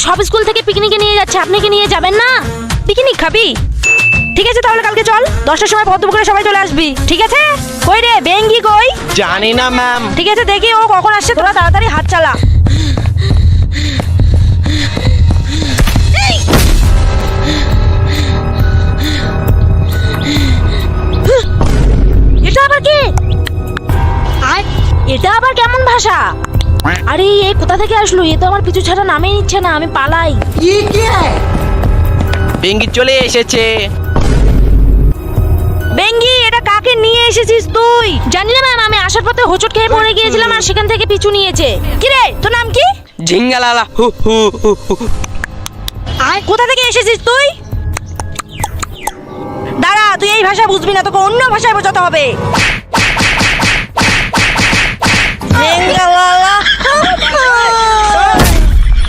সব স্কুল থেকে পিকনিকে নিয়ে যাচ্ছে, আপনি কি নিয়ে যাবেন না? পিকনিক খাবি? ঠিক আছে তাহলে কালকে চল, 10টার সময় পদ্মপুকুরে সবাই চলে আসবি, ঠিক আছে? কই রে বেঙ্গি কই? জানি না ম্যাম। ঠিক আছে দেখি ও কখন আসছে, তোরা তাড়াতাড়ি হাত চালা। এটা আবার কি? এটা আবার কেমন ভাষা? আরে এ কোথা থেকে আসলো? এ তো আমার পিছু ছাড়া নামেই নিচ্ছে না, আমি পালাই। বেঙ্গি চলে এসেছে। বেঙ্গি এটা কাকে নিয়ে এসেছিস তুই? জানি না ম্যাম, আমি আসার পথে হোঁচট খেয়ে পড়ে গিয়েছিলাম আর সেখান থেকে পিছু নিয়েছে। কি রে তোর নাম কি? ঝিঙ্গালালা হু হু হু হু। কোথা থেকে এসেছিস তুই? দাঁড়া, তুই এই ভাষা বুঝবি না, তোকে অন্য ভাষায় বোঝাতে হবে। বেঙ্গালালা